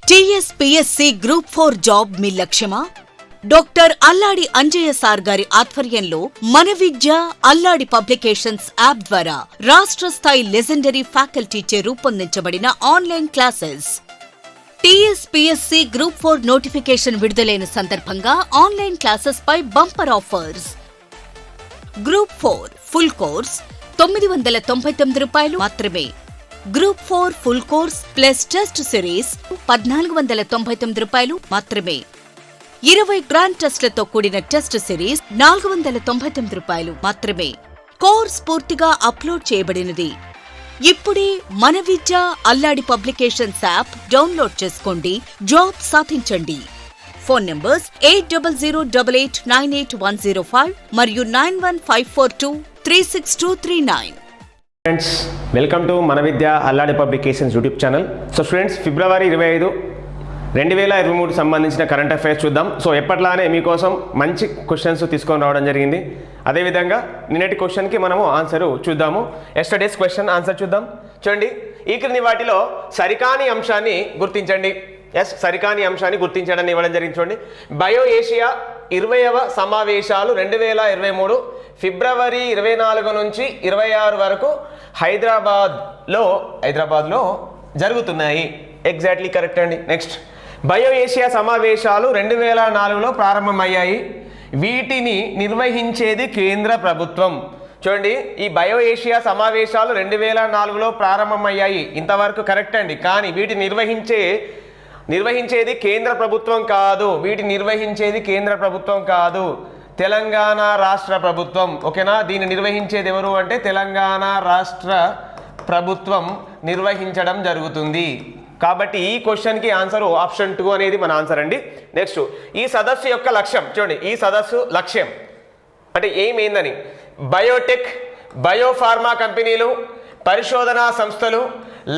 TSPSC group 4 job మీ లక్ష్యమా? Doctor అల్లాడి Anjaiah sir గారి ఆధ్వర్యంలో మన విద్య అల్లాడి పబ్లికేషన్స్ యాప్ ద్వారా రాష్ట్ర స్థాయి లెజెండరీ ఫ్యాకల్టీచే రూపొందించబడిన online classes. TSPSC group 4 notification విడుదలైన సందర్భంగా ఆన్లైన్ క్లాసెస్ పై bumper offers. Group 4 full course ₹999 మాత్రమే. Group 4 full course plus test series ₹1499 మాత్రమే. 20 గ్రాండ్ టెస్ట్లతో కూడిన టెస్ట్ సిరీస్ ₹499 మాత్రమే. కోర్స్ పూర్తిగా అప్లోడ్ చేయబడినది. ఇప్పుడే మన Vidya Alladi publications app download చేసుకోండి, జాబ్ సాధించండి. ఫోన్ నంబర్స్ 8008898105 మరియు 9154236239. ఫ్రెండ్స్, వెల్కమ్ టు మన Vidya Alladi publications YouTube channel. So students, February 25, 2023 సంబంధించిన కరెంట్ అఫైర్స్ చూద్దాం. సో ఎప్పట్లానే మీకోసం మంచి క్వశ్చన్స్ తీసుకొని రావడం జరిగింది. అదేవిధంగా నిన్నటి క్వశ్చన్కి మనము ఆన్సర్ చూద్దాము. ఎస్టర్డేస్ క్వశ్చన్ ఆన్సర్ చూద్దాం. చూడండి, ఈ క్రింది వాటిలో సరికాని అంశాన్ని గుర్తించండి. సరికాని అంశాన్ని గుర్తించడానికి ఇవ్వడం జరిగింది. చూడండి, బయో ఏషియా 20వ సమావేశాలు 2023 ఫిబ్రవరి 24 నుంచి 26 వరకు హైదరాబాద్లో జరుగుతున్నాయి. ఎగ్జాక్ట్లీ కరెక్ట్ అండి. నెక్స్ట్, బయో ఏషియా సమావేశాలు 2004లో ప్రారంభమయ్యాయి. వీటిని నిర్వహించేది కేంద్ర ప్రభుత్వం. చూడండి, ఈ బయో ఏషియా సమావేశాలు 2004లో ప్రారంభమయ్యాయి, ఇంతవరకు కరెక్ట్ అండి. కానీ వీటిని నిర్వహించేది కేంద్ర ప్రభుత్వం కాదు. వీటిని నిర్వహించేది కేంద్ర ప్రభుత్వం కాదు, తెలంగాణ రాష్ట్ర ప్రభుత్వం. ఓకేనా? దీన్ని నిర్వహించేది ఎవరు అంటే తెలంగాణ రాష్ట్ర ప్రభుత్వం నిర్వహించడం జరుగుతుంది. కాబట్టి ఈ క్వశ్చన్కి ఆన్సర్ ఆప్షన్ 2 అనేది మన ఆన్సర్ అండి. నెక్స్ట్, ఈ సదస్సు యొక్క లక్ష్యం. చూడండి, ఈ సదస్సు లక్ష్యం అంటే ఏందని, బయోటెక్, బయోఫార్మా కంపెనీలు, పరిశోధనా సంస్థలు,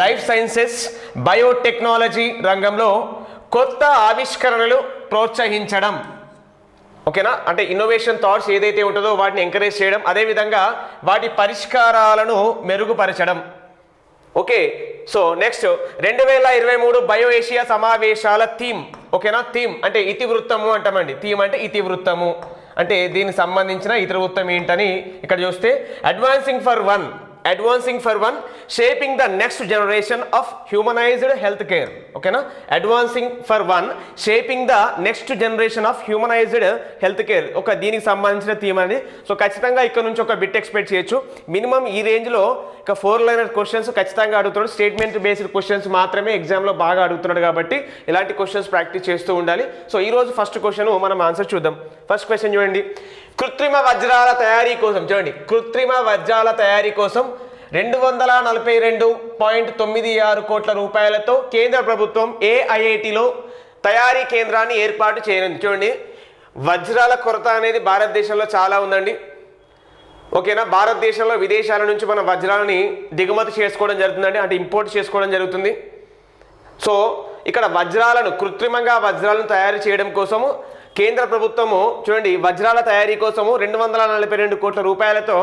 లైఫ్ సైన్సెస్, బయోటెక్నాలజీ రంగంలో కొత్త ఆవిష్కరణలు ప్రోత్సహించడం. ఓకేనా? అంటే ఇన్నోవేషన్ థాట్స్ ఏదైతే ఉంటుందో వాటిని ఎంకరేజ్ చేయడం, అదేవిధంగా వాటి పరిష్కారాలను మెరుగుపరచడం. Okay, so next 2023 bio Asia సమావేశాల థీమ్. ఓకేనా? థీమ్ అంటే ఇతివృత్తము అంటామండి. థీమ్ అంటే ఇతివృత్తము, అంటే దీనికి సంబంధించిన ఇతివృత్తం ఏంటని ఇక్కడ చూస్తే, advancing for one shaping the next generation of humanized health care. ఓకేనా? Advancing for one shaping the next generation of humanized health care. దీనికి సంబంధించిన థీమ్ అనేది. సో ఖచ్చితంగా ఇక్కడ నుంచి ఒక బిట్ ఎక్స్పెక్ట్ చేయొచ్చు. మినిమం ఈ రేంజ్లో ఇక 4 లైనర్ క్వశ్చన్స్ ఖచ్చితంగా అడుగుతున్నాడు. స్టేట్మెంట్ బేస్డ్ క్వశ్చన్స్ మాత్రమే ఎగ్జామ్లో బాగా అడుగుతున్నాడు కాబట్టి ఇలాంటి క్వశ్చన్స్ ప్రాక్టీస్ చేస్తూ ఉండాలి. సో ఈరోజు ఫస్ట్ క్వశ్చన్ మనం ఆన్సర్ చూద్దాం. ఫస్ట్ క్వశ్చన్ చూడండి, కృత్రిమ వజ్రాల తయారీ కోసం. చూడండి, కృత్రిమ వజ్రాల తయారీ కోసం 242.96 కోట్ల రూపాయలతో కేంద్ర ప్రభుత్వం ఏఐఐటిలో తయారీ కేంద్రాన్ని ఏర్పాటు చేయనుంది. చూడండి, వజ్రాల కొరత అనేది భారతదేశంలో చాలా ఉందండి. ఓకేనా? భారతదేశంలో విదేశాల నుంచి మన వజ్రాలని దిగుమతి చేసుకోవడం జరుగుతుందండి, అంటే ఇంపోర్ట్ చేసుకోవడం జరుగుతుంది. సో ఇక్కడ కృత్రిమంగా వజ్రాలను తయారు చేయడం కోసము కేంద్ర ప్రభుత్వము చూడండి వజ్రాల తయారీ కోసము 242 కోట్ల రూపాయలతో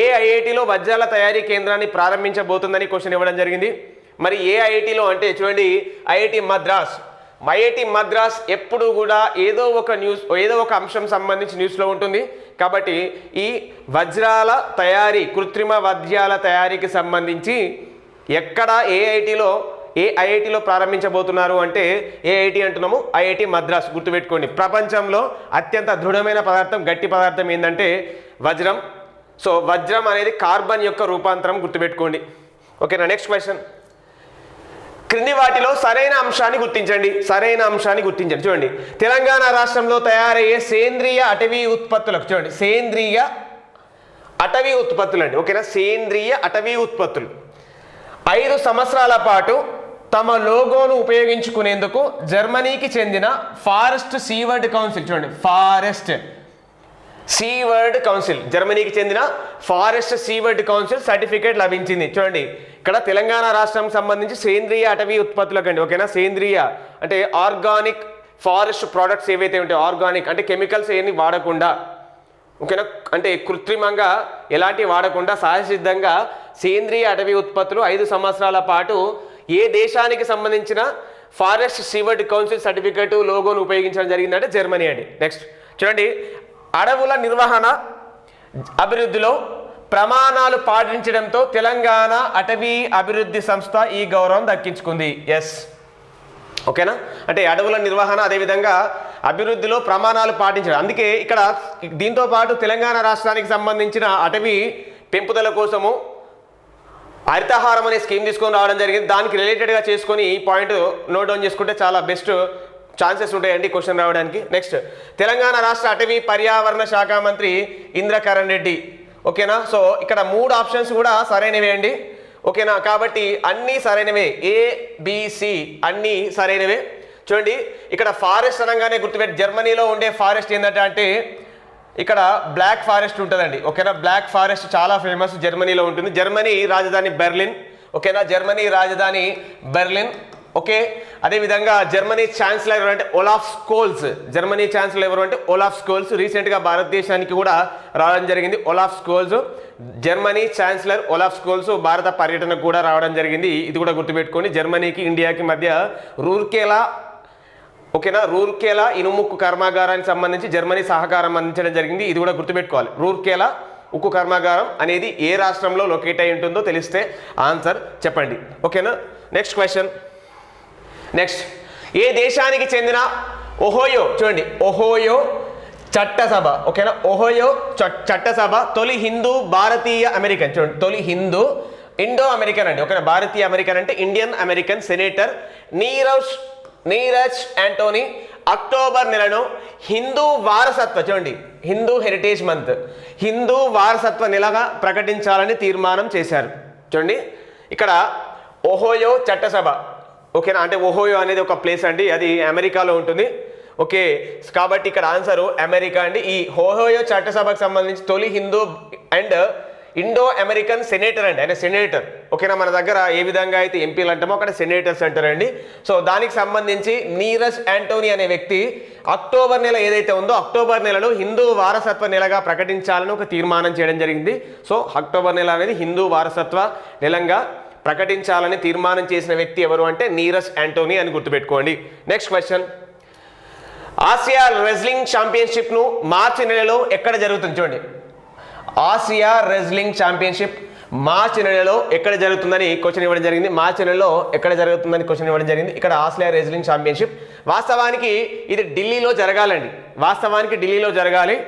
ఏఐఐటిలో వజ్రాల తయారీ కేంద్రాన్ని ప్రారంభించబోతుందని క్వశ్చన్ ఇవ్వడం జరిగింది. మరి ఏఐఐటిలో అంటే చూడండి, ఐఐటి మద్రాస్ ఎప్పుడు కూడా ఏదో ఒక అంశం సంబంధించి న్యూస్లో ఉంటుంది. కాబట్టి ఈ వజ్రాల తయారీ, కృత్రిమ వజ్రాల తయారీకి సంబంధించి ఎక్కడ ఏఐఐటిలో ప్రారంభించబోతున్నారు అంటే ఏఐటి అంటున్నాము, ఐఐటి మద్రాస్. గుర్తుపెట్టుకోండి, ప్రపంచంలో అత్యంత దృఢమైన పదార్థం, గట్టి పదార్థం ఏంటంటే వజ్రం. సో వజ్రం అనేది కార్బన్ యొక్క రూపాంతరం, గుర్తుపెట్టుకోండి. ఓకేనా? నెక్స్ట్ క్వశ్చన్, క్రింది వాటిలో సరైన అంశాన్ని గుర్తించండి. చూడండి, తెలంగాణ రాష్ట్రంలో తయారయ్యే సేంద్రియ అటవీ ఉత్పత్తులకు. చూడండి, సేంద్రియ అటవీ ఉత్పత్తులు అండి. ఓకేనా? సేంద్రియ అటవీ ఉత్పత్తులు 5 సంవత్సరాల పాటు తమ లోగోను ఉపయోగించుకునేందుకు జర్మనీకి చెందిన ఫారెస్ట్ సీవర్డ్ కౌన్సిల్. చూడండి, ఫారెస్ట్ సీవర్డ్ కౌన్సిల్, జర్మనీకి చెందిన ఫారెస్ట్ సీవర్డ్ కౌన్సిల్ సర్టిఫికేట్ లభించింది. చూడండి, ఇక్కడ తెలంగాణ రాష్ట్రానికి సంబంధించి సేంద్రియ అటవీ ఉత్పత్తులకు అండి. ఓకేనా? సేంద్రియ అంటే ఆర్గానిక్ ఫారెస్ట్ ప్రోడక్ట్స్ ఏవైతే ఉంటాయో, ఆర్గానిక్ అంటే కెమికల్స్ ఏమి వాడకుండా, ఓకేనా, అంటే కృత్రిమంగా ఎలాంటి వాడకుండా సహజసిద్ధంగా సేంద్రియ అటవీ ఉత్పత్తులు 5 సంవత్సరాల పాటు ఏ దేశానికి సంబంధించిన ఫారెస్ట్ స్టీవర్డ్ కౌన్సిల్ సర్టిఫికేట్ లోగోను ఉపయోగించడం జరిగిందంటే జర్మనీ అండి. నెక్స్ట్ చూడండి, అడవుల నిర్వహణ అభివృద్ధిలో ప్రమాణాలు పాటించడంతో తెలంగాణ అటవీ అభివృద్ధి సంస్థ ఈ గౌరవం దక్కించుకుంది. ఎస్, ఓకేనా. అంటే అడవుల నిర్వహణ అదేవిధంగా అభివృద్ధిలో ప్రమాణాలు పాటించడం, అందుకే ఇక్కడ దీంతో పాటు తెలంగాణ రాష్ట్రానికి సంబంధించిన అటవీ పెంపుదల కోసము హరితహారం అనే స్కీమ్ తీసుకొని రావడం జరిగింది. దానికి రిలేటెడ్గా చేసుకొని ఈ పాయింట్ నోట్ డౌన్ చేసుకుంటే చాలా బెస్ట్ ఛాన్సెస్ ఉంటాయండి క్వశ్చన్ రావడానికి. నెక్స్ట్, తెలంగాణ రాష్ట్ర అటవీ పర్యావరణ శాఖ మంత్రి ఇంద్రకరణ్ రెడ్డి. ఓకేనా. సో ఇక్కడ 3 ఆప్షన్స్ కూడా సరైనవే అండి. ఓకేనా, కాబట్టి అన్నీ సరైనవే, ABC అన్నీ సరైనవే. చూడండి, ఇక్కడ ఫారెస్ట్ అనగానే గుర్తుపెట్టి, జర్మనీలో ఉండే ఫారెస్ట్ ఏంటంటే అంటే ఇక్కడ బ్లాక్ ఫారెస్ట్ ఉంటుందండి. ఓకేనా, బ్లాక్ ఫారెస్ట్ చాలా ఫేమస్, జర్మనీలో ఉంటుంది. జర్మనీ రాజధాని బెర్లిన్. ఓకేనా, జర్మనీ రాజధాని బెర్లిన్. ఓకే, అదేవిధంగా జర్మనీ ఛాన్సలర్ ఎవరు అంటే ఒలాఫ్ స్కోల్స్. జర్మనీ ఛాన్సలర్ ఎవరు అంటే ఒలాఫ్ స్కోల్స్. రీసెంట్గా భారతదేశానికి కూడా రావడం జరిగింది ఒలాఫ్ స్కోల్స్. జర్మనీ ఛాన్సలర్ ఒలాఫ్ స్కోల్స్ భారత పర్యటనకు కూడా రావడం జరిగింది. ఇది కూడా గుర్తుపెట్టుకోండి. జర్మనీకి ఇండియాకి మధ్య రూర్కేలా, ఓకేనా, రూర్కేలా ఇనుముక్కు కర్మాగారానికి సంబంధించి జర్మనీ సహకారం అందించడం జరిగింది. ఇది కూడా గుర్తుపెట్టుకోవాలి. రూర్కేలా ఉక్కు కర్మాగారం అనేది ఏ రాష్ట్రంలో లొకేట్ అయి ఉంటుందో తెలిస్తే ఆన్సర్ చెప్పండి. ఓకేనా. Next question. నెక్స్ట్, ఏ దేశానికి చెందిన ఒహోయో, చూడండి ఒహోయో చట్టసభ. ఓకేనా, ఒహోయో చట్టసభ తొలి హిందూ భారతీయ అమెరికన్, చూడండి తొలి హిందూ ఇండో అమెరికన్ అండి. ఓకేనా, భారతీయ అమెరికన్ అంటే Indian American senator Neeraj Antani October నెలను హిందూ వారసత్వ, చూడండి హిందూ హెరిటేజ్ మంత్, హిందూ వారసత్వ నెలగా ప్రకటించాలని తీర్మానం చేశారు. చూడండి ఇక్కడ ఒహోయో చట్టసభ. ఓకేనా, అంటే ఒహోయో అనేది ఒక ప్లేస్ అండి, అది అమెరికాలో ఉంటుంది. ఓకే, కాబట్టి ఇక్కడ ఆన్సరు అమెరికా అండి. ఈ ఒహోయో చట్టసభకు సంబంధించి తొలి Hindu and Indo American senator అండి, ఆయన సెనేటర్. ఓకేనా, మన దగ్గర ఏ విధంగా అయితే ఎంపీలు అంటామో అక్కడ సెనేటర్స్ అంటారండి. సో దానికి సంబంధించి నీరజ్ యాంటోనీ అనే వ్యక్తి అక్టోబర్ నెల ఏదైతే ఉందో అక్టోబర్ నెలలో హిందూ వారసత్వ నెలగా ప్రకటించాలని ఒక తీర్మానం చేయడం జరిగింది. సో అక్టోబర్ నెల అనేది హిందూ వారసత్వ నెలంగా ప్రకటించాలని తీర్మానం చేసిన వ్యక్తి ఎవరు అంటే నీరజ్ యాంటోనీ అని గుర్తుపెట్టుకోండి. నెక్స్ట్ క్వశ్చన్, ఆసియా రెజ్లింగ్ ఛాంపియన్షిప్ను మార్చి నెలలో ఎక్కడ జరుగుతుంది? చూడండి, ఆసియా రెజ్లింగ్ ఛాంపియన్షిప్ మార్చి నెలలో ఎక్కడ జరుగుతుందని క్వశ్చన్ ఇవ్వడం జరిగింది. మార్చి నెలలో ఎక్కడ జరుగుతుందని క్వశ్చన్ ఇవ్వడం జరిగింది. ఇక్కడ ఆసియా రెజ్లింగ్ ఛాంపియన్షిప్ వాస్తవానికి ఇది ఢిల్లీలో జరగాలండి, వాస్తవానికి ఢిల్లీలో జరగాలి.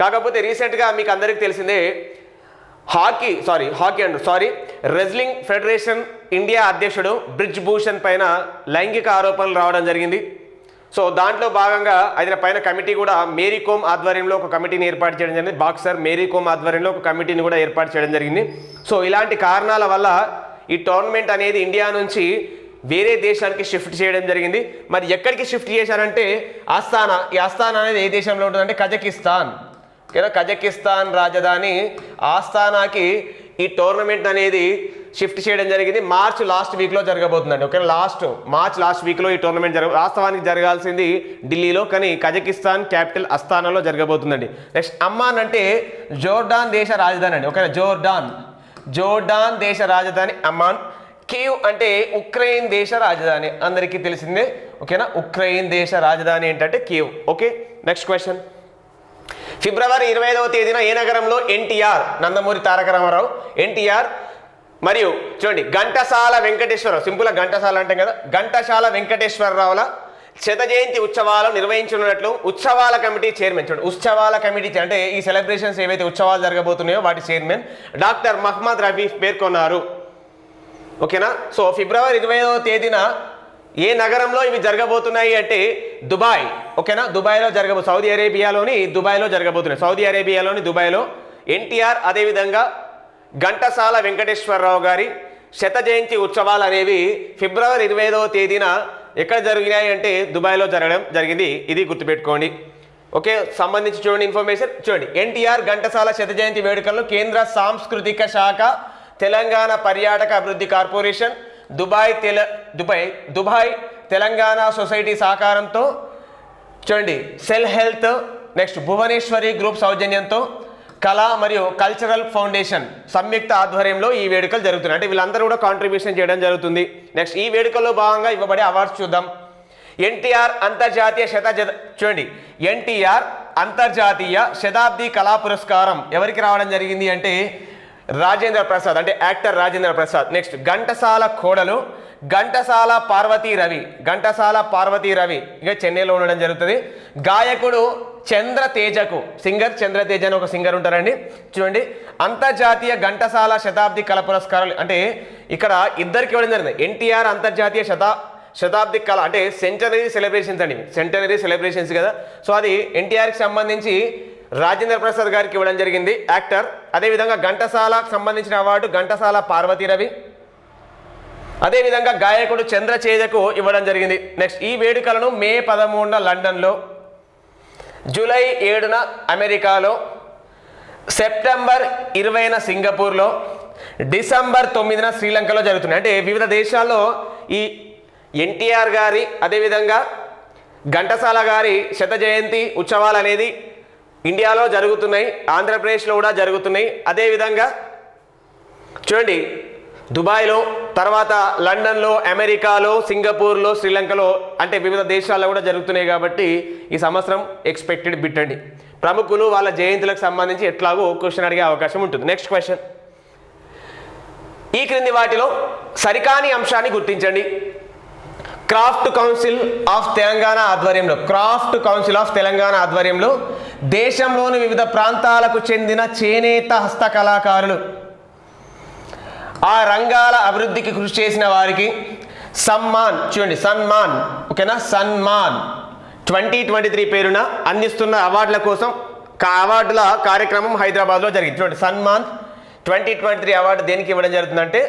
కాకపోతే రీసెంట్గా మీకు అందరికీ తెలిసిందే రెజ్లింగ్ ఫెడరేషన్ ఇండియా అధ్యక్షుడు బ్రిజ్ భూషణ్ పైన లైంగిక ఆరోపణలు రావడం జరిగింది. సో దాంట్లో భాగంగా ఆయన పైన కమిటీ కూడా మేరీ కోమ్ ఆధ్వర్యంలో ఒక కమిటీని ఏర్పాటు చేయడం జరిగింది. బాక్సర్ మేరీ కోమ్ ఆధ్వర్యంలో ఒక కమిటీని కూడా ఏర్పాటు చేయడం జరిగింది. సో ఇలాంటి కారణాల వల్ల ఈ టోర్నమెంట్ అనేది ఇండియా నుంచి వేరే దేశానికి షిఫ్ట్ చేయడం జరిగింది. మరి ఎక్కడికి షిఫ్ట్ చేశారంటే ఆస్తానా. ఈ ఆస్తానా అనేది ఏ దేశంలో ఉంటుందంటే కజకిస్తాన్. ఓకేనా, కజకిస్తాన్ రాజధాని ఆస్తానాకి ఈ టోర్నమెంట్ అనేది షిఫ్ట్ చేయడం జరిగింది. మార్చ్ లాస్ట్ వీక్లో జరగబోతుందండి. ఓకే, మార్చ్ లాస్ట్ వీక్లో ఈ టోర్నమెంట్ వాస్తవానికి జరగాల్సింది ఢిల్లీలో, కానీ కజకిస్తాన్ క్యాపిటల్ అస్తానాలో జరగబోతుందండి. నెక్స్ట్, అమ్మాన్ అంటే జోర్డాన్ దేశ రాజధాని అండి. ఓకేనా, జోర్డాన్ దేశ రాజధాని అమ్మాన్. కీవ్ అంటే ఉక్రెయిన్ దేశ రాజధాని, అందరికీ తెలిసిందే. ఓకేనా, ఉక్రెయిన్ దేశ రాజధాని ఏంటంటే Kyiv. Okay, next question. February 25వ తేదీన ఏ నగరంలో ఎన్టీఆర్ నందమూరి తారక రామారావు ఎన్టీఆర్ మరియు చూడండి ఘంటసాల వెంకటేశ్వరరావు, సింపుల్గా ఘంటసాల అంటాం కదా, ఘంటసాల వెంకటేశ్వరరావుల శత జయంతి ఉత్సవాలు నిర్వహించనున్నట్లు ఉత్సవాల కమిటీ చైర్మన్, చూడండి ఉత్సవాల కమిటీ అంటే ఈ సెలబ్రేషన్స్ ఏవైతే ఉత్సవాలు జరగబోతున్నాయో వాటి చైర్మన్ డాక్టర్ మహమ్మద్ రఫీఫ్ పేర్కొన్నారు. ఓకేనా, సో ఫిబ్రవరి 25వ తేదీన ఏ నగరంలో ఇవి జరగబోతున్నాయి అంటే దుబాయ్. ఓకేనా, దుబాయ్లో సౌదీ అరేబియాలోని దుబాయ్లో జరగబోతున్నాయి. సౌదీ అరేబియాలోని దుబాయ్లో ఎన్టీఆర్ అదేవిధంగా ఘంటసాల వెంకటేశ్వరరావు గారి శత జయంతి ఉత్సవాలు అనేవి ఫిబ్రవరి 25వ తేదీన ఎక్కడ జరిగినాయి అంటే దుబాయ్లో జరగడం జరిగింది. ఇది గుర్తుపెట్టుకోండి. ఓకే, సంబంధించి చూడండి ఇన్ఫర్మేషన్. చూడండి, ఎన్టీఆర్ ఘంటసాల శత జయంతి వేడుకల్లో కేంద్ర సాంస్కృతిక శాఖ, తెలంగాణ పర్యాటక అభివృద్ధి కార్పొరేషన్, దుబాయ్ తెలంగాణ సొసైటీ సహకారంతో చూడండి cell health, next Bhuvaneshwari group సౌజన్యంతో కళా మరియు కల్చరల్ ఫౌండేషన్ సంయుక్త ఆధ్వర్యంలో ఈ వేడుకలు జరుగుతున్నాయి. అంటే వీళ్ళందరూ కూడా కాంట్రిబ్యూషన్ చేయడం జరుగుతుంది. నెక్స్ట్ ఈ వేడుకల్లో భాగంగా ఇవ్వబడే అవార్డ్స్ చూద్దాం. ఎన్టీఆర్ అంతర్జాతీయ చూడండి, ఎన్టీఆర్ అంతర్జాతీయ శతాబ్ది కళా పురస్కారం ఎవరికి రావడం జరిగింది అంటే రాజేంద్ర ప్రసాద్, అంటే యాక్టర్ రాజేంద్ర ప్రసాద్. నెక్స్ట్ ఘంటసాల కోడలు ఘంటసాల పార్వతీ రవి ఇంకా చెన్నైలో ఉండడం జరుగుతుంది. గాయకుడు చంద్రతేజకు, సింగర్ చంద్రతేజ అని ఒక సింగర్ ఉంటారండి. చూడండి, అంతర్జాతీయ ఘంటసాల శతాబ్ది కళ పురస్కారాలు అంటే ఇక్కడ ఇద్దరికి ఇవ్వడం జరిగింది. ఎన్టీఆర్ అంతర్జాతీయ శతాబ్ది కళ అంటే సెంటనరీ సెలబ్రేషన్స్ అండి, సెంటనరీ సెలబ్రేషన్స్ కదా. సో అది ఎన్టీఆర్కి సంబంధించి రాజేంద్ర ప్రసాద్ గారికి ఇవ్వడం జరిగింది, యాక్టర్. అదేవిధంగా ఘంటసాలకు సంబంధించిన అవార్డు ఘంటసాల పార్వతీ రవి, అదేవిధంగా గాయకుడు చంద్రచేజకు ఇవ్వడం జరిగింది. నెక్స్ట్ ఈ వేడుకలను మే 13న లండన్లో, జూలై 7న అమెరికాలో, సెప్టెంబర్ 20న సింగపూర్లో, డిసెంబర్ 9న శ్రీలంకలో జరుగుతున్నాయి. అంటే వివిధ దేశాల్లో ఈ ఎన్టీఆర్ గారి అదేవిధంగా ఘంటసాల గారి శత జయంతి ఉత్సవాలు అనేది ఇండియాలో జరుగుతున్నాయి, ఆంధ్రప్రదేశ్లో కూడా జరుగుతున్నాయి. అదేవిధంగా చూడండి, దుబాయ్లో, తర్వాత లండన్లో, అమెరికాలో, సింగపూర్లో, శ్రీలంకలో అంటే వివిధ దేశాల్లో కూడా జరుగుతున్నాయి. కాబట్టి ఈ సంవత్సరం ఎక్స్పెక్టెడ్ బిట్ అండి. ప్రముఖులు వాళ్ళ జయంతులకు సంబంధించి ఎట్లాగో క్వశ్చన్ అడిగే అవకాశం ఉంటుంది. నెక్స్ట్ క్వశ్చన్, ఈ క్రింది వాటిలో సరికాని అంశాన్ని గుర్తించండి. క్రాఫ్ట్ కౌన్సిల్ ఆఫ్ తెలంగాణ ఆధ్వర్యంలో దేశంలోని వివిధ ప్రాంతాలకు చెందిన చేనేత హస్తకళాకారులు ఆ రంగాల అభివృద్ధికి కృషి చేసిన వారికి సన్మాన్ 2023 పేరున అందిస్తున్న అవార్డుల కోసం అవార్డుల కార్యక్రమం హైదరాబాద్లో జరిగింది. చూడండి, సన్మాన్ 2023 అవార్డు దేనికి ఇవ్వడం జరుగుతుందంటే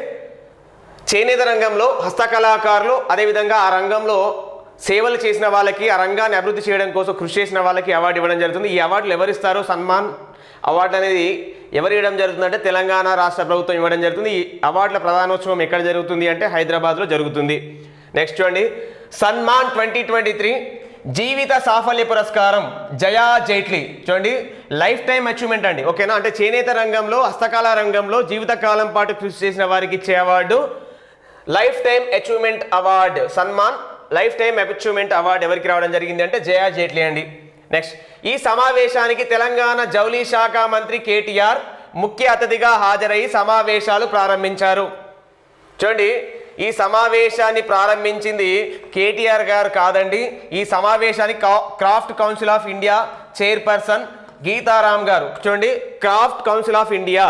చేనేత రంగంలో హస్తకళాకారులు అదేవిధంగా ఆ రంగంలో సేవలు చేసిన వాళ్ళకి, ఆ రంగాన్ని అభివృద్ధి చేయడం కోసం కృషి చేసిన వాళ్ళకి అవార్డు ఇవ్వడం జరుగుతుంది. ఈ అవార్డులు ఎవరిస్తారు? సన్మాన్ అవార్డు అనేది ఎవరు ఇవ్వడం జరుగుతుందంటే తెలంగాణ రాష్ట్ర ప్రభుత్వం ఇవ్వడం జరుగుతుంది. ఈ అవార్డుల ప్రధానోత్సవం ఎక్కడ జరుగుతుంది అంటే హైదరాబాద్లో జరుగుతుంది. నెక్స్ట్ చూడండి, సన్మాన్ 2023 జీవిత సాఫల్య పురస్కారం జయా జైట్లీ. చూడండి, లైఫ్ టైం అచీవ్మెంట్ అండి, ఓకేనా. అంటే చేనేత రంగంలో, హస్తకళా రంగంలో జీవితకాలం పాటు కృషి చేసిన వారికి ఇచ్చే award life time achievement award. Samman life time achievement award ఎవరికి రావడం జరిగింది అంటే జయా జైట్లీ అండి. నెక్స్ట్, ఈ సమావేశానికి తెలంగాణ జౌళి శాఖ మంత్రి కేటీఆర్ ముఖ్య అతిథిగా హాజరై సమావేశాలు ప్రారంభించారు. చూడండి, ఈ సమావేశాన్ని ప్రారంభించింది కేటీఆర్ గారు కాదండి. ఈ సమావేశానికి craft council of India chairperson Geetharam garu, చూడండి, craft council of India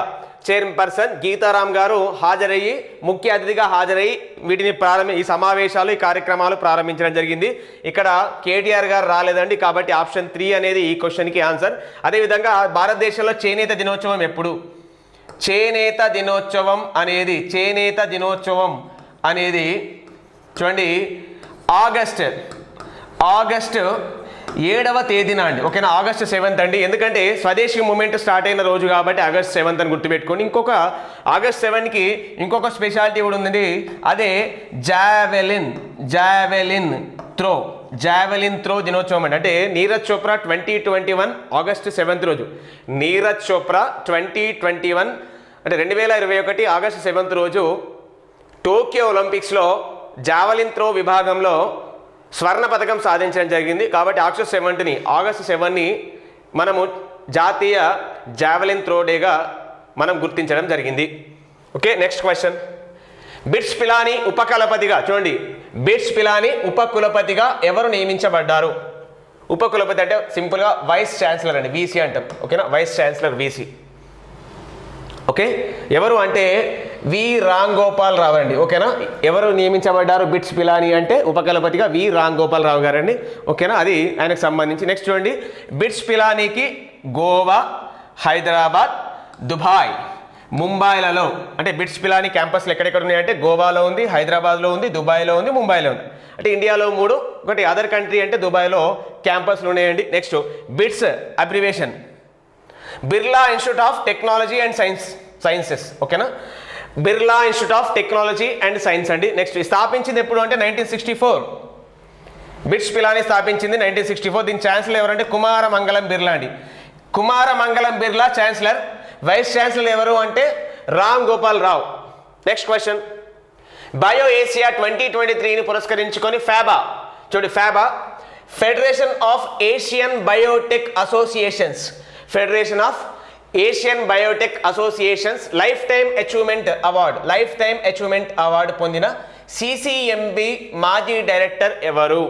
chairperson Geetharam garu హాజరయ్యి, ముఖ్య అతిథిగా హాజరయ్యి వీటిని ఈ సమావేశాలు, ఈ కార్యక్రమాలు ప్రారంభించడం జరిగింది. ఇక్కడ కేటీఆర్ గారు రాలేదండి, కాబట్టి ఆప్షన్ 3 అనేది ఈ క్వశ్చన్కి ఆన్సర్. అదేవిధంగా భారతదేశంలో చేనేత దినోత్సవం ఎప్పుడు? చేనేత దినోత్సవం అనేది చూడండి ఆగస్టు 7వ తేదీన అండి, ఓకేనా. ఆగస్టు 7th అండి, ఎందుకంటే స్వదేశీ మూమెంట్ స్టార్ట్ అయిన రోజు కాబట్టి ఆగస్ట్ 7th అని గుర్తుపెట్టుకోండి. ఇంకొక ఆగస్ట్ 7కి ఇంకొక స్పెషాలిటీ కూడా ఉందండి, అదే జావెలిన్ త్రో దినోత్సవం అండి. అంటే నీరజ్ చోప్రా 2021 ఆగస్టు 7th రోజు, నీరజ్ చోప్రా 2021 అంటే 2021 ఆగస్టు 7th రోజు టోక్యో ఒలింపిక్స్లో జావెలిన్ త్రో విభాగంలో స్వర్ణ పథకం సాధించడం జరిగింది. కాబట్టి ఆగస్టు 7ని మనము జాతీయ జావెలిన్ త్రో డేగా మనం గుర్తించడం జరిగింది. Okay, next question, BITS Pilani ఉపకులపతిగా, చూడండి, బిట్స్ పిలానీ ఉపకులపతిగా ఎవరు నియమించబడ్డారు? ఉపకులపతి అంటే సింపుల్గా వైస్ ఛాన్సలర్ అండి, వీసీ అంటాం, ఓకేనా. Vice chancellor VC, okay. ఎవరు అంటే వి రామ్ గోపాల్ రావు అండి, ఓకేనా. ఎవరు నియమించబడ్డారు బిట్స్ పిలానీ అంటే ఉపకులపతిగా వి రామ్ గోపాల్ రావు గారండి, ఓకేనా. అది ఆయనకు సంబంధించి. నెక్స్ట్ చూడండి, బిట్స్ పిలానీకి గోవా, హైదరాబాద్, దుబాయ్, ముంబైలలో, అంటే బిట్స్ పిలానీ క్యాంపస్లు ఎక్కడెక్కడ ఉన్నాయంటే గోవాలో ఉంది, హైదరాబాద్లో ఉంది, దుబాయ్లో ఉంది, ముంబైలో ఉంది. అంటే ఇండియాలో 3, ఒకటి అదర్ కంట్రీ అంటే దుబాయ్లో క్యాంపస్లు ఉన్నాయండి. Next BITS abbreviation Birla institute of technology and sciences, ఓకేనా. Birla institute of technology and science అండి. నెక్స్ట్ స్థాపించింది ఎప్పుడు అంటే 1964. బిట్స్ పిలానీ స్థాపించింది 1964. దీని ఛాన్సలర్ ఎవరంటే కుమార మంగళం బిర్లా అండి. కుమార మంగళం బిర్లా ఛాన్సలర్. వైస్ ఛాన్సలర్ ఎవరు అంటే Ram Gopal Rao. Next question, bio Asia 2023ని పురస్కరించుకొని ఫ్యాబా, చూడండి FABA, federation of Asian biotech associations, federation of Asian biotech associations lifetime achievement award పొందిన సిసిఎంబి మాజీ డైరెక్టర్ ఎవరు?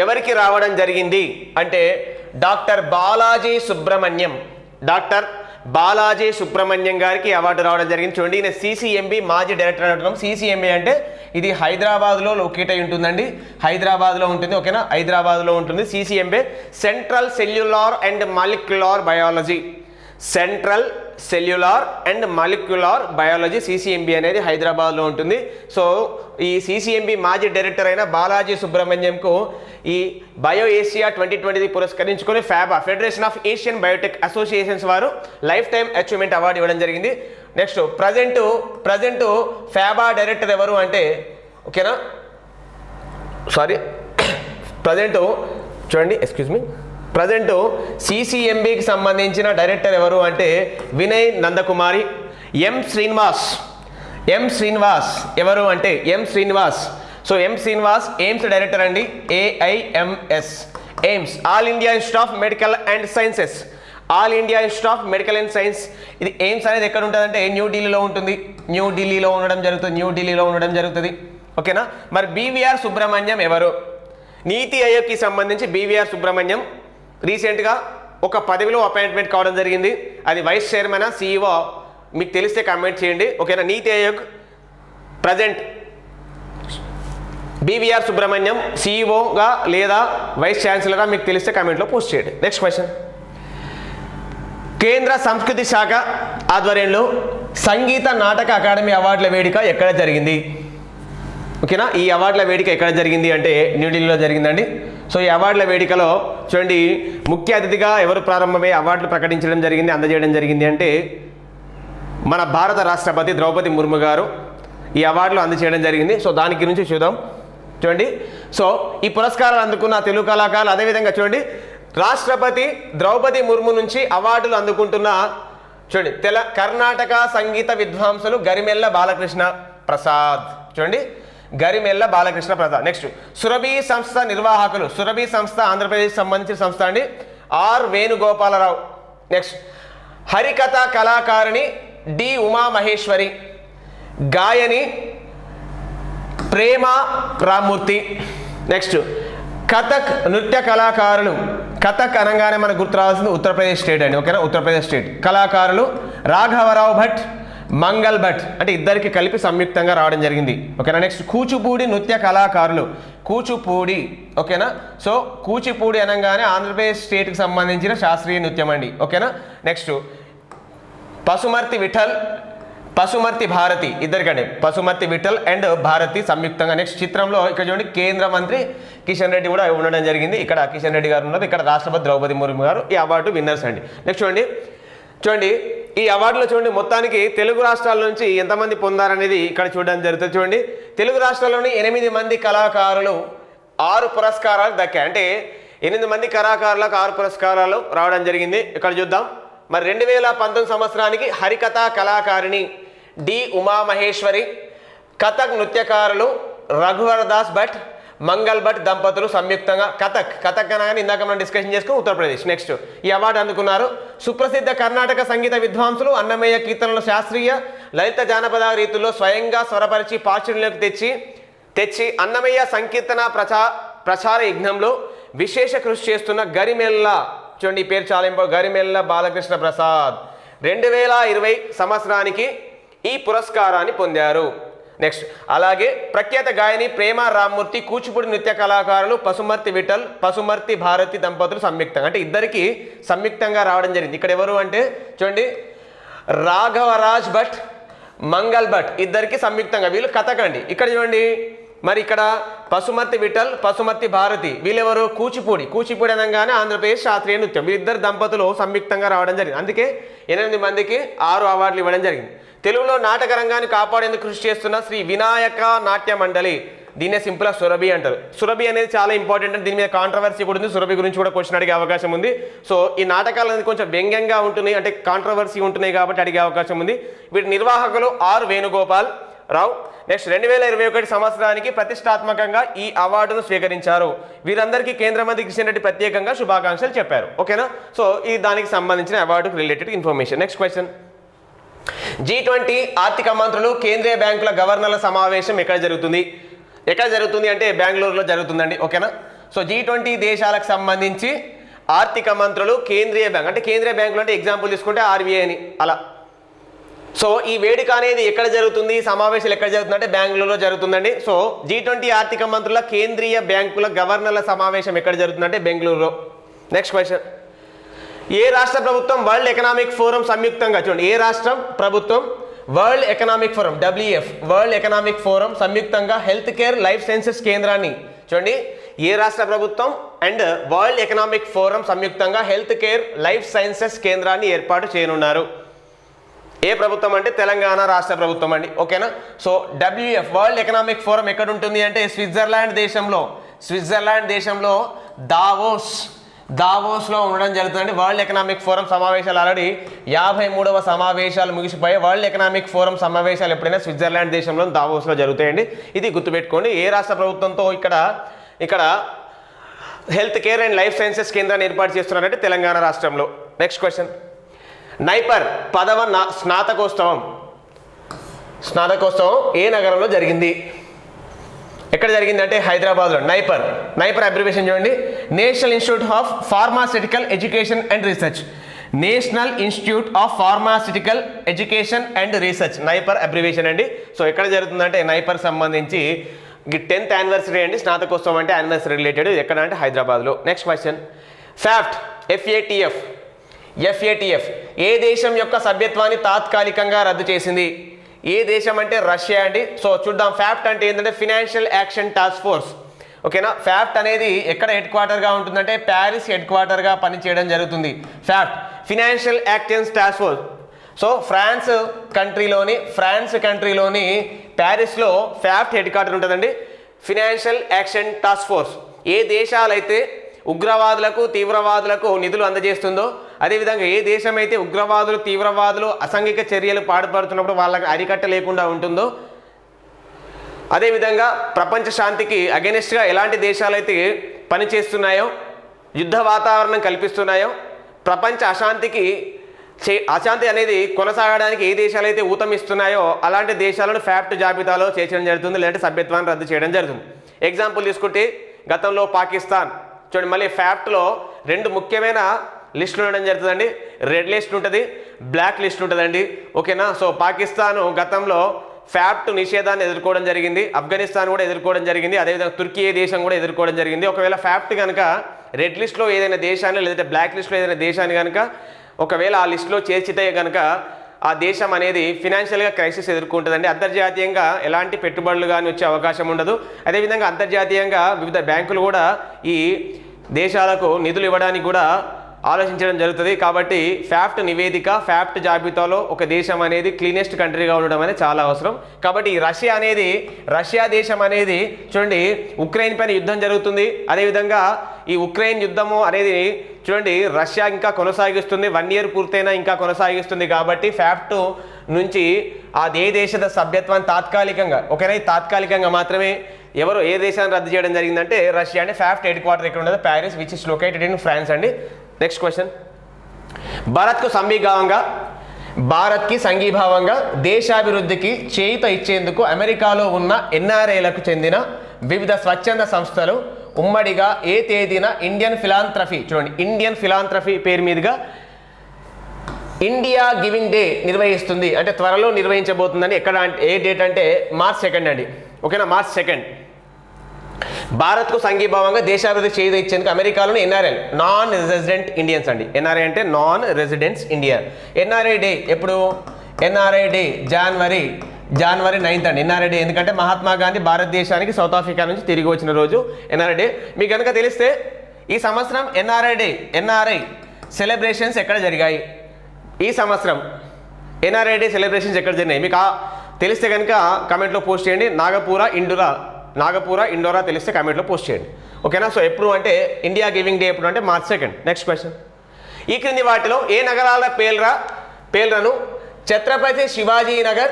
ఎవరికి రావడం జరిగింది అంటే డాక్టర్ బాలాజీ సుబ్రహ్మణ్యం గారికి అవార్డు రావడం జరిగింది. చూడండి, ఈయన సిసిఎంబి మాజీ డైరెక్టర్ అంటున్నాం. సిసిఎంబి అంటే ఇది హైదరాబాద్లో లొకేట్ అయి ఉంటుందండి, హైదరాబాద్లో ఉంటుంది. ఓకేనా, హైదరాబాద్లో ఉంటుంది CCMB. Central cellular and molecular biology, central cellular and molecular biology CCMB అనేది హైదరాబాద్లో ఉంటుంది. సో ఈ సిసిఎంబి మాజీ డైరెక్టర్ అయిన బాలాజీ సుబ్రహ్మణ్యంకు ఈ బయో ఏషియా 2020 పురస్కరించుకొని FABA, federation of Asian biotech associations వారు లైఫ్ టైమ్ అచీవ్మెంట్ అవార్డు ఇవ్వడం జరిగింది. నెక్స్ట్ ప్రజెంట్ ఫ్యాబా డైరెక్టర్ ఎవరు అంటే, ఓకేనా, సారీ, ప్రజెంట్ చూడండి, ప్రజెంట్ సిసిఎంబికి సంబంధించిన డైరెక్టర్ ఎవరు అంటే వినయ్ నందకుమారి. ఎం శ్రీనివాస్ ఎవరు అంటే ఎం శ్రీనివాస్. సో ఎం శ్రీనివాస్ ఎయిమ్స్ డైరెక్టర్ అండి, AIIMS all India institute of medical and sciences, all India institute of medical and science. ఇది ఎయిమ్స్ అనేది ఎక్కడ ఉంటుందంటే న్యూఢిల్లీలో ఉంటుంది, న్యూఢిల్లీలో ఉండడం జరుగుతుంది. ఓకేనా, మరి బీవీఆర్ సుబ్రహ్మణ్యం ఎవరు? నీతి ఆయోగ్కి సంబంధించి బీవీఆర్ సుబ్రహ్మణ్యం రీసెంట్గా ఒక పదవిలో అపాయింట్మెంట్ కావడం జరిగింది. అది వైస్ చైర్మన్, సిఇఓ, మీకు తెలిస్తే కామెంట్ చేయండి. ఓకేనా, నీతి ఆయోగ్ ప్రజెంట్ బీవీఆర్ సుబ్రహ్మణ్యం సిఇఓగా లేదా వైస్ ఛాన్సలర్గా మీకు తెలిస్తే కామెంట్లో పోస్ట్ చేయండి. నెక్స్ట్ క్వశ్చన్, కేంద్ర సంస్కృతి శాఖ ఆధ్వర్యంలో సంగీత నాటక అకాడమీ అవార్డుల వేడుక ఎక్కడ జరిగింది? ఓకేనా, ఈ అవార్డుల వేడుక ఎక్కడ జరిగింది అంటే న్యూఢిల్లీలో జరిగిందండి. సో ఈ అవార్డుల వేడుకలో చూడండి, ముఖ్య అతిథిగా ఎవరు ప్రారంభమై అవార్డులు ప్రకటించడం జరిగింది, అందజేయడం జరిగింది అంటే మన భారత రాష్ట్రపతి ద్రౌపది ముర్ము గారు ఈ అవార్డులు అందజేయడం జరిగింది. సో దాని గురించి చూద్దాం. చూడండి, సో ఈ పురస్కారాలు అందుకున్న తెలుగు కళాకారులు, అదేవిధంగా చూడండి రాష్ట్రపతి ద్రౌపది ముర్ము నుంచి అవార్డులు అందుకుంటున్న చూడండి కర్ణాటక సంగీత విద్వాంసులు గరిమెల్ల బాలకృష్ణ ప్రసాద్. చూడండి, గరిమెల్ల బాలకృష్ణ ప్రసాద్. నెక్స్ట్ సురభి సంస్థ నిర్వాహకులు, సురభి సంస్థ ఆంధ్రప్రదేశ్ సంబంధించిన సంస్థ అండి, ఆర్ వేణుగోపాలరావు. నెక్స్ట్ హరికథ కళాకారిణి డి ఉమామహేశ్వరి, గాయని ప్రేమ రామ్మూర్తి. నెక్స్ట్ కథక్ నృత్య కళాకారులు, కథక్ అనగానే మనకు గుర్తు రావాల్సింది ఉత్తరప్రదేశ్ స్టేట్ అండి. ఓకేనా, ఉత్తరప్రదేశ్ స్టేట్ కళాకారులు రాఘవరావు భట్, మంగల్ భట్, అంటే ఇద్దరికి కలిపి సంయుక్తంగా రావడం జరిగింది. ఓకేనా, నెక్స్ట్ కూచిపూడి నృత్య కళాకారులు, కూచిపూడి. ఓకేనా, సో కూచిపూడి అనగానే ఆంధ్రప్రదేశ్ స్టేట్కి సంబంధించిన శాస్త్రీయ నృత్యం అండి. ఓకేనా, నెక్స్ట్ పశుమర్తి విఠల్, పశుమర్తి భారతి, ఇద్దరికండి పశుమర్తి విఠల్ అండ్ భారతి సంయుక్తంగా. నెక్స్ట్ చిత్రంలో ఇక్కడ చూడండి కేంద్ర మంత్రి కిషన్ రెడ్డి కూడా ఉండడం జరిగింది. ఇక్కడ కిషన్ రెడ్డి గారు ఉన్నారు, ఇక్కడ రాష్ట్రపతి ద్రౌపది ముర్ము గారు ఈ అవార్డు విన్నర్స్ అండి. నెక్స్ట్ చూడండి ఈ అవార్డులో చూడండి మొత్తానికి తెలుగు రాష్ట్రాల నుంచి ఎంతమంది పొందారనేది ఇక్కడ చూడడం జరుగుతుంది. చూడండి, తెలుగు రాష్ట్రాల్లోని 8 మంది కళాకారులు 6 పురస్కారాలు దక్కాయి. అంటే 8 మంది కళాకారులకు 6 పురస్కారాలు రావడం జరిగింది. ఇక్కడ చూద్దాం. మరి 2019 సంవత్సరానికి హరికథ కళాకారిణి డి ఉమామహేశ్వరి, కథక్ నృత్యకారులు రఘువర్ దాస్ భట్, మంగల్ భట్ దంపతులు సంయుక్తంగా కథక్ అనగానే ఇందాక మనం డిస్కషన్ చేసుకుని ఉత్తరప్రదేశ్. నెక్స్ట్ ఈ అవార్డు అందుకున్నారు సుప్రసిద్ధ కర్ణాటక సంగీత విద్వాంసులు అన్నమయ్య కీర్తనలు శాస్త్రీయ లలిత జానపద రీతుల్లో స్వయంగా స్వరపరిచి పాశ్చుల్యంలోకి తెచ్చి అన్నమయ్య సంకీర్తన ప్రచార యజ్ఞంలో విశేష కృషి చేస్తున్న గరిమెల్ల, చూడండి ఈ పేరు చాలా ఇంపార్టెంట్, గరిమెల్ల బాలకృష్ణ ప్రసాద్ 2020 సంవత్సరానికి ఈ పురస్కారాన్ని పొందారు. నెక్స్ట్ అలాగే ప్రఖ్యాత గాయని ప్రేమ రామ్మూర్తి, కూచిపూడి నృత్య కళాకారులు పశుమర్తి విఠల్, పశుమర్తి భారతి దంపతులు సంయుక్తంగా, అంటే ఇద్దరికి సంయుక్తంగా రావడం జరిగింది. ఇక్కడ ఎవరు అంటే చూడండి రాఘవరాజ్ భట్, మంగల్ భట్ ఇద్దరికి సంయుక్తంగా, వీళ్ళు కథకండి. ఇక్కడ చూడండి మరి ఇక్కడ పశుమర్తి విఠల్, పశుమర్తి భారతి వీళ్ళెవరు కూచిపూడి అనగానే ఆంధ్రప్రదేశ్ శాస్త్రీయ నృత్యం, వీళ్ళిద్దరు దంపతులు సంయుక్తంగా రావడం జరిగింది. అందుకే 8 మందికి 6 అవార్డులు ఇవ్వడం జరిగింది. తెలుగులో నాటక రంగాన్ని కాపాడేందుకు కృషి చేస్తున్న శ్రీ వినాయక నాట్య మండలి దీన్నే సింపుల్గా సురభి అంటారు. సురభి అనేది చాలా ఇంపార్టెంట్ అండి. దీని మీద కాంట్రవర్సీ కూడా ఉంది. సురభి గురించి కూడా క్వశ్చన్ అడిగే అవకాశం ఉంది. సో ఈ నాటకాలు అనేది కొంచెం వ్యంగ్యంగా ఉంటున్నాయి, అంటే కాంట్రవర్సీ ఉంటున్నాయి కాబట్టి అడిగే అవకాశం ఉంది. వీటి నిర్వాహకులు ఆర్ వేణుగోపాల్ రావు. నెక్స్ట్ 2021 సంవత్సరానికి ప్రతిష్టాత్మకంగా ఈ అవార్డును స్వీకరించారు. వీరందరికీ కేంద్ర మంత్రి కిషన్ రెడ్డి ప్రత్యేకంగా శుభాకాంక్షలు చెప్పారు. ఓకేనా. సో ఇది దానికి సంబంధించిన అవార్డుకు related information. Next question. G20 ఆర్థిక మంత్రులు కేంద్రీయ బ్యాంకుల గవర్నర్ల సమావేశం ఎక్కడ జరుగుతుంది అంటే బెంగళూరులో జరుగుతుందండి. ఓకేనా. సో G20 దేశాలకు సంబంధించి ఆర్థిక మంత్రులు కేంద్రీయ బ్యాంక్, అంటే కేంద్రీయ బ్యాంకులు అంటే ఎగ్జాంపుల్ తీసుకుంటే RBI అని అలా. సో ఈ వేడుక అనేది ఎక్కడ జరుగుతుంది, సమావేశాలు ఎక్కడ జరుగుతుంది అంటే బెంగళూరులో జరుగుతుందండి. సో G20 ఆర్థిక మంత్రుల కేంద్రీయ బ్యాంకుల గవర్నర్ల సమావేశం ఎక్కడ జరుగుతుందంటే బెంగళూరులో. Next question. ఏ రాష్ట్ర ప్రభుత్వం వరల్డ్ ఎకనామిక్ ఫోరం సంయుక్తంగా, చూడండి, ఏ రాష్ట్రం ప్రభుత్వం world economic forum WEF world economic forum సంయుక్తంగా హెల్త్ కేర్ లైఫ్ సైన్సెస్ కేంద్రాన్ని, చూడండి, ఏ రాష్ట్ర ప్రభుత్వం అండ్ వరల్డ్ ఎకనామిక్ ఫోరం సంయుక్తంగా హెల్త్ కేర్ లైఫ్ సైన్సెస్ కేంద్రాన్ని ఏర్పాటు చేయనున్నారు? ఏ ప్రభుత్వం అంటే తెలంగాణ రాష్ట్ర ప్రభుత్వం అండి. ఓకేనా. So WEF world economic forum ఎక్కడ ఉంటుంది అంటే స్విట్జర్లాండ్ దేశంలో దావోస్లో ఉండడం జరుగుతుందండి. వరల్డ్ ఎకనామిక్ ఫోరం సమావేశాలు ఆల్రెడీ 53వ సమావేశాలు ముగిసిపోయి వరల్డ్ ఎకనామిక్ ఫోరం సమావేశాలు ఎప్పుడైనా స్విట్జర్లాండ్ దేశంలో దావోస్లో జరుగుతాయండి. ఇది గుర్తుపెట్టుకోండి. ఏ రాష్ట్ర ప్రభుత్వంతో ఇక్కడ health care and life sciences కేంద్రాన్ని ఏర్పాటు చేస్తున్నారంటే తెలంగాణ రాష్ట్రంలో. Next question. నైపర్ 10వ స్నాతకోత్సవం ఏ నగరంలో జరిగింది? ఎక్కడ జరిగింది అంటే హైదరాబాద్లో. నైపర్ అబ్రివేషన్ చూడండి, national institute of pharmaceutical education and research NIPER abbreviation అండి. సో ఎక్కడ జరుగుతుందంటే నైపర్ సంబంధించి 10th యానివర్సరీ అండి. స్నాతకోత్సవం అంటే యానివర్సరీ రిలేటెడ్. ఎక్కడ అంటే హైదరాబాద్లో. Next question. FATF ఏ దేశం యొక్క సభ్యత్వాన్ని తాత్కాలికంగా రద్దు చేసింది? ఏ దేశం అంటే రష్యా అండి. సో చూద్దాం. ఫ్యాక్ట్ అంటే ఏంటంటే ఫినాన్షియల్ యాక్షన్ టాస్క్ ఫోర్స్. ఓకేనా. ఫ్యాక్ట్ అనేది ఎక్కడ హెడ్ క్వార్టర్గా ఉంటుందంటే ప్యారిస్ హెడ్ క్వార్టర్గా పనిచేయడం జరుగుతుంది. ఫ్యాక్ట్ financial action task force. So France కంట్రీలోని ప్యారిస్లో ఫ్యాక్ట్ హెడ్ క్వార్టర్ ఉంటుందండి. ఫినాన్షియల్ యాక్షన్ టాస్క్ ఫోర్స్ ఏ దేశాలైతే ఉగ్రవాదులకు తీవ్రవాదులకు నిధులు అందజేస్తుందో, అదేవిధంగా ఏ దేశం అయితే ఉగ్రవాదులు తీవ్రవాదులు అసాంఘిక చర్యలు పాడుపడుతున్నప్పుడు వాళ్ళకి అరికట్ట లేకుండా ఉంటుందో, అదేవిధంగా ప్రపంచ శాంతికి అగెనిస్ట్గా ఎలాంటి దేశాలైతే పనిచేస్తున్నాయో, యుద్ధ వాతావరణం కల్పిస్తున్నాయో, ప్రపంచ అశాంతి అనేది కొనసాగడానికి ఏ దేశాలైతే ఊతమిస్తున్నాయో అలాంటి దేశాలను ఫ్యాక్ట్ జాబితాలో చేర్చడం జరుగుతుంది, లేదంటే సభ్యత్వాన్ని రద్దు చేయడం జరుగుతుంది. ఎగ్జాంపుల్ తీసుకుంటే గతంలో పాకిస్తాన్, చూడండి, మళ్ళీ ఫ్యాక్ట్లో 2 ముఖ్యమైన లిస్టులు ఉండడం జరుగుతుందండి. రెడ్ లిస్ట్ ఉంటుంది, బ్లాక్ లిస్ట్ ఉంటుందండి. ఓకేనా. సో పాకిస్తాన్ గతంలో ఫ్యాక్ట్ నిషేధాన్ని ఎదుర్కోవడం జరిగింది, ఆఫ్ఘనిస్తాన్ కూడా ఎదుర్కోవడం జరిగింది, అదేవిధంగా తుర్కీ దేశం కూడా ఎదుర్కోవడం జరిగింది. ఒకవేళ ఫ్యాక్ట్ కనుక రెడ్ లిస్ట్లో ఏదైనా దేశాన్ని లేదంటే బ్లాక్ లిస్ట్లో ఏదైనా దేశాన్ని కనుక ఒకవేళ ఆ లిస్టులో చేర్చితే కనుక ఆ దేశం అనేది ఫినాన్షియల్గా క్రైసిస్ ఎదుర్కొంటుందండి. అంతర్జాతీయంగా ఎలాంటి పెట్టుబడులు కానీ వచ్చే అవకాశం ఉండదు. అదేవిధంగా అంతర్జాతీయంగా వివిధ బ్యాంకులు కూడా ఈ దేశాలకు నిధులు ఇవ్వడానికి కూడా ఆలోచించడం జరుగుతుంది. కాబట్టి ఫ్యాక్ట్ నివేదిక, ఫ్యాక్ట్ జాబితాలో ఒక దేశం అనేది క్లీనెస్ట్ కంట్రీగా ఉండడం అనేది చాలా అవసరం. కాబట్టి ఈ రష్యా దేశం అనేది చూడండి, ఉక్రెయిన్ పైన యుద్ధం జరుగుతుంది. అదేవిధంగా ఈ ఉక్రెయిన్ యుద్ధము అనేది చూడండి రష్యా ఇంకా కొనసాగిస్తుంది, 1 year పూర్తయినా ఇంకా కొనసాగిస్తుంది. కాబట్టి ఫ్యాక్ట్ నుంచి ఏ దేశದ సభ్యత్వాన్ని తాత్కాలికంగా మాత్రమే ఏ దేశాన్ని రద్దు చేయడం జరిగిందంటే రష్యా. అంటే ఫ్యాక్ట్ హెడ్ క్వార్టర్ ఎక్కడ ఉండదు? Paris, which is located in France అండి. Next question. భారత్కి సంఘీభావంగా దేశాభివృద్ధికి చేయూత ఇచ్చేందుకు అమెరికాలో ఉన్న NRAలకు చెందిన వివిధ స్వచ్ఛంద సంస్థలు ఉమ్మడిగా ఏ తేదీన ఇండియన్ ఫిలాంథ్రఫీ పేరు మీదుగా ఇండియా గివింగ్ డే నిర్వహిస్తుంది? అంటే త్వరలో నిర్వహించబోతుందని. ఎక్కడ ఏ డేట్ అంటే March 2 అండి. ఓకేనా. March 2 భారత్కు సంఘీభావంగా దేశాభివృద్ధి చేయూత ఇచ్చేందుకు అమెరికాలోని NRA నాన్ రెసిడెంట్ ఇండియన్స్ అండి. NRA అంటే non residents Indian. NRA day ఎప్పుడు? NRA డే జనవరి 9th అండి. NRA డే ఎందుకంటే మహాత్మా గాంధీ భారతదేశానికి సౌత్ ఆఫ్రికా నుంచి తిరిగి వచ్చిన రోజు NRA డే. మీకు కనుక తెలిస్తే ఈ సంవత్సరం NRA సెలబ్రేషన్స్ ఎక్కడ జరిగాయి? ఈ సంవత్సరం NRA డే సెలబ్రేషన్స్ ఎక్కడ జరిగాయి మీకు తెలిస్తే కనుక కామెంట్లో పోస్ట్ చేయండి. నాగపూర, ఇండోరా నాగపూర, ఇండోరా తెలిస్తే కామెంట్లో పోస్ట్ చేయండి. ఓకేనా? సో ఎప్పుడు అంటే ఇండియా గివింగ్ డే ఎప్పుడు అంటే March 2. Next question. ఈ క్రింది వాటిలో ఏ నగరాల పేర్లను ఛత్రపతి శివాజీ నగర్,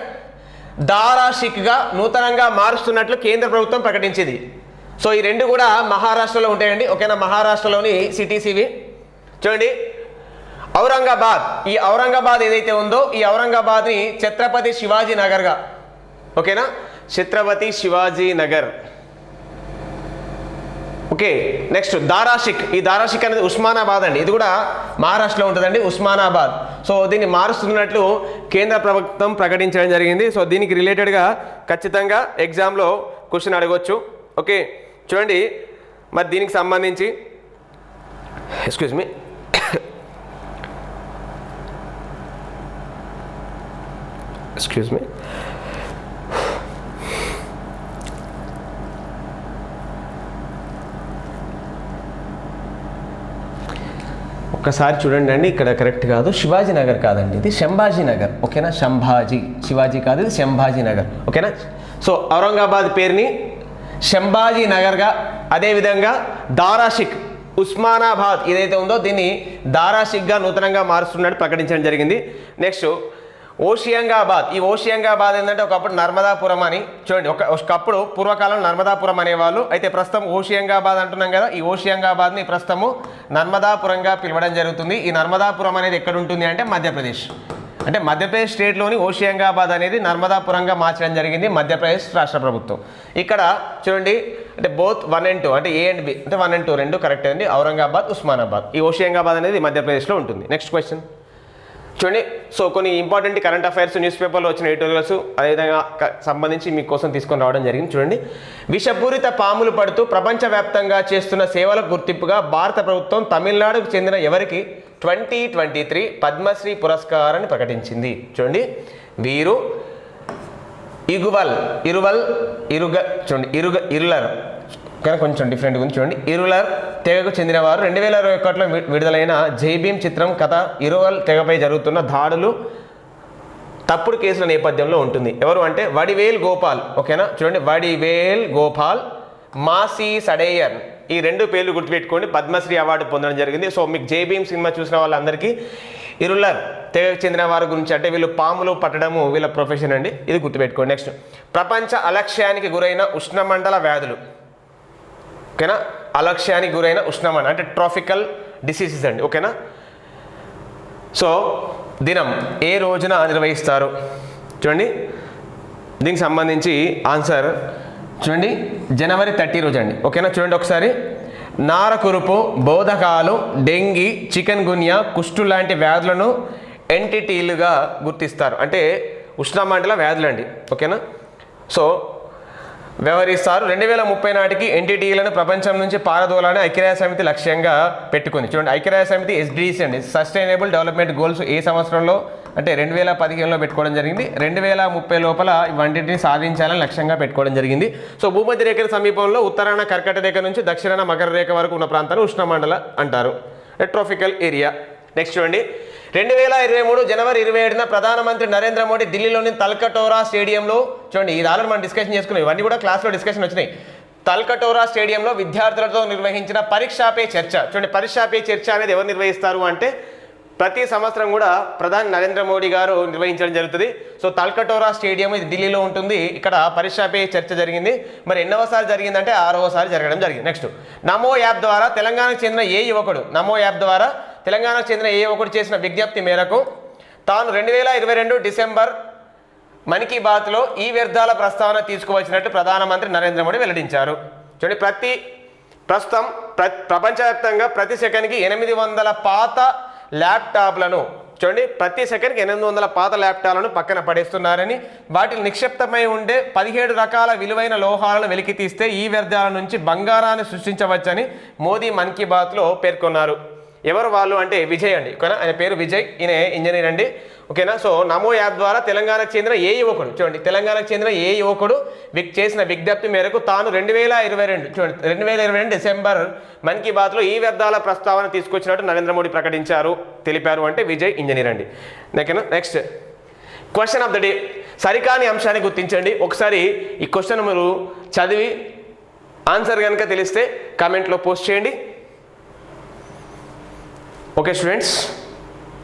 దారాషిక్గా నూతనంగా మారుస్తున్నట్లు కేంద్ర ప్రభుత్వం ప్రకటించింది. సో ఈ రెండు కూడా మహారాష్ట్రలో ఉంటాయండి. ఓకేనా? మహారాష్ట్రలోని సిటీస్ ఇవి. చూడండి, ఔరంగాబాద్, ఈ ఔరంగాబాద్ ఏదైతే ఉందో ఈ ఔరంగాబాద్ని ఛత్రపతి శివాజీ నగర్గా, ఓకేనా, ఛత్రపతి శివాజీ నగర్. ఓకే, నెక్స్ట్ దారాషిక్, ఈ దారాషిక్ అనేది ఉస్మానాబాద్ అండి, ఇది కూడా మహారాష్ట్రలో ఉంటుందండి, ఉస్మానాబాద్. సో దీన్ని మారుస్తున్నట్లు కేంద్ర ప్రభుత్వం ప్రకటించడం జరిగింది. సో దీనికి రిలేటెడ్గా ఖచ్చితంగా ఎగ్జామ్లో క్వశ్చన్ అడగవచ్చు. ఓకే, చూడండి, మరి దీనికి సంబంధించి ఎక్స్క్యూజ్ మీ ఒక్కసారి చూడండి అండి, ఇక్కడ కరెక్ట్ కాదు, శివాజీ నగర్ కాదండి, ఇది సంభాజీ నగర్. ఓకేనా? శివాజీ కాదు, ఇది సంభాజీ నగర్. ఓకేనా? సో ఔరంగాబాద్ పేరుని సంభాజీ నగర్గా, అదేవిధంగా దారాషిక్ ఉస్మానాబాద్ ఏదైతే ఉందో దీన్ని దారాషిక్గా నూతనంగా మారుస్తున్నట్టు ప్రకటించడం జరిగింది. నెక్స్ట్ ఓషియంగాబాద్, ఈ ఓషియంగాబాద్ ఏంటంటే ఒకప్పుడు నర్మదాపురం అని. చూడండి, ఒకప్పుడు పూర్వకాలం నర్మదాపురం అనేవాళ్ళు, అయితే ప్రస్తుతం ఓషియంగాబాద్ అంటున్నాం కదా, ఈ ఓషియంగాబాద్ని ప్రస్తుతము నర్మదాపురంగా పిలవడం జరుగుతుంది. ఈ నర్మదాపురం అనేది ఎక్కడ ఉంటుంది అంటే మధ్యప్రదేశ్, అంటే మధ్యప్రదేశ్ స్టేట్లోని ఓషియంగాబాద్ అనేది నర్మదాపురంగా మార్చడం జరిగింది మధ్యప్రదేశ్ రాష్ట్ర ప్రభుత్వం. ఇక్కడ చూడండి, అంటే బోత్ 1 and 2 అంటే A and B అంటే 1 and 2 రెండు కరెక్ట్ అండి. ఔరంగాబాద్, ఉస్మానాబాద్, ఈ ఓషియంగాబాద్ అనేది మధ్యప్రదేశ్లో ఉంటుంది. నెక్స్ట్ క్వశ్చన్ చూడండి. సో కొన్ని ఇంపార్టెంట్ కరెంట్ అఫైర్స్ న్యూస్ పేపర్లో వచ్చిన ఎడిటోరియల్స్ అదేవిధంగా సంబంధించి మీకోసం తీసుకొని రావడం జరిగింది. చూడండి, విషపూరిత పాములు పడుతూ ప్రపంచవ్యాప్తంగా చేస్తున్న సేవలకు గుర్తింపుగా భారత ప్రభుత్వం తమిళనాడుకు చెందిన ఎవరికి 2023 పద్మశ్రీ పురస్కారాన్ని ప్రకటించింది. చూడండి, వీరు ఇరులర్ కానీ కొంచెం డిఫరెంట్గా ఉంది. చూడండి, ఇరులర్ తెగకు చెందినవారు. 2021లో విడుదలైన జై భీమ్ చిత్రం కథ ఇరువల్ తెగపై జరుగుతున్న దాడులు తప్పుడు కేసుల నేపథ్యంలో ఉంటుంది. ఎవరు అంటే వడివేల్ గోపాల్. ఓకేనా? చూడండి, వడివేల్ గోపాల్, మాసి సడేయర్, ఈ రెండు పేర్లు గుర్తుపెట్టుకోండి, పద్మశ్రీ అవార్డు పొందడం జరిగింది. సో మీకు జై భీమ్ సినిమా చూసిన వాళ్ళందరికీ ఇరులర్ తెగకు చెందిన వారి గురించి అంటే వీళ్ళు పాములు పట్టడము వీళ్ళ ప్రొఫెషన్ అండి, ఇది గుర్తుపెట్టుకోండి. నెక్స్ట్, ప్రపంచ అలక్ష్యానికి గురైన ఉష్ణమండల వ్యాధులు. ఓకేనా? అలక్ష్యానికి గురైన ఉష్ణమండలం అంటే ట్రాపికల్ డిసీజెస్ అండి. ఓకేనా? సో దినం ఏ రోజున నిర్వహిస్తారు? చూడండి, దీనికి సంబంధించి ఆన్సర్ చూడండి, జనవరి 30 రోజు అండి. ఓకేనా? చూడండి ఒకసారి, నారకురుపు, బోధకాలు, డెంగీ, చికెన్ గున్యా, కుష్టు లాంటి వ్యాధులను ఎంటిటీలుగా గుర్తిస్తారు, అంటే ఉష్ణమండల వ్యాధులండి. ఓకేనా? సో వ్యవహరిస్తారు. 2030 నాటికి ఎన్టీటీలను ప్రపంచం నుంచి పారదోలాలని ఐక్యరాజ్యసమితి లక్ష్యంగా పెట్టుకుంది. చూడండి, ఐక్యరాజ్యసమితి SDGs అండి, సస్టైనబుల్ డెవలప్మెంట్ గోల్స్ ఏ సంవత్సరంలో అంటే 2015లో పెట్టుకోవడం జరిగింది. 2030 లోపల ఇవన్నింటిని సాధించాలని లక్ష్యంగా పెట్టుకోవడం జరిగింది. సో భూమధ్య రేఖ సమీపంలో ఉత్తరాన కర్కట రేఖ నుంచి దక్షిణాన మకర రేఖ వరకు ఉన్న ప్రాంతాన్ని ఉష్ణమండల అంటారు, ట్రాపికల్ ఏరియా. నెక్స్ట్ చూడండి, 2023 జనవరి 27న ప్రధానమంత్రి నరేంద్ర మోడీ ఢిల్లీలోని తల్కటోరా స్టేడియంలో, చూడండి ఇది ఆల్రెడీ మనం డిస్కషన్ చేసుకున్నాం, ఇవన్నీ కూడా క్లాస్లో డిస్కషన్ వచ్చినాయి. తల్కటోరా స్టేడియంలో విద్యార్థులతో నిర్వహించిన పరీక్షా పే చర్చ. చూడండి, పరీక్షా పే చర్చ అనేది ఎవరు నిర్వహిస్తారు అంటే ప్రతి సంవత్సరం కూడా ప్రధాని నరేంద్ర మోడీ గారు నిర్వహించడం జరుగుతుంది. సో తల్కటోరా స్టేడియం ఇది ఢిల్లీలో ఉంటుంది, ఇక్కడ పరీక్షా పే చర్చ జరిగింది. మరి ఎన్నోసారి జరిగిందంటే 6వసారి జరగడం జరిగింది. నెక్స్ట్, నమో యాప్ ద్వారా తెలంగాణకు చెందిన ఏ యువకుడు చేసిన విజ్ఞప్తి మేరకు తాను 2022 డిసెంబర్ మన్ కీ బాత్లో ఈ వ్యర్థాల ప్రస్తావన తీసుకువచ్చినట్టు ప్రధానమంత్రి నరేంద్ర మోడీ వెల్లడించారు. చూడండి, ప్రస్తుతం ప్రపంచవ్యాప్తంగా ప్రతి సెకండ్కి 800 పాత ల్యాప్టాప్లను, చూడండి ప్రతి సెకండ్కి 800 పాత ల్యాప్టాప్లను పక్కన పడేస్తున్నారని, వాటిని నిక్షిప్తమై ఉండే 17 రకాల విలువైన లోహాలను వెలికి తీస్తే ఈ వ్యర్థాల నుంచి బంగారాన్ని సృష్టించవచ్చని మోదీ మన్ కీ బాత్లో పేర్కొన్నారు. ఎవరు వాళ్ళు అంటే విజయ్ అండి. ఓకేనా? ఆయన పేరు విజయ్, ఈయన ఇంజనీర్ అండి. ఓకేనా? సో నమో యాప్ ద్వారా తెలంగాణకు చెందిన ఏ యువకుడు, చూడండి తెలంగాణకు చెందిన ఏ యువకుడు చేసిన విజ్ఞప్తి మేరకు తాను 2022 డిసెంబర్ మన్ కీ బాత్లో ఈ వ్యర్థాల ప్రస్తావన తీసుకొచ్చినట్టు నరేంద్ర మోడీ తెలిపారు అంటే విజయ్ ఇంజనీర్ అండి. Next question of the day, సరికాని అంశాన్ని గుర్తించండి. ఒకసారి ఈ క్వశ్చన్ మీరు చదివి ఆన్సర్ కనుక తెలిస్తే కామెంట్లో పోస్ట్ చేయండి. Okay students.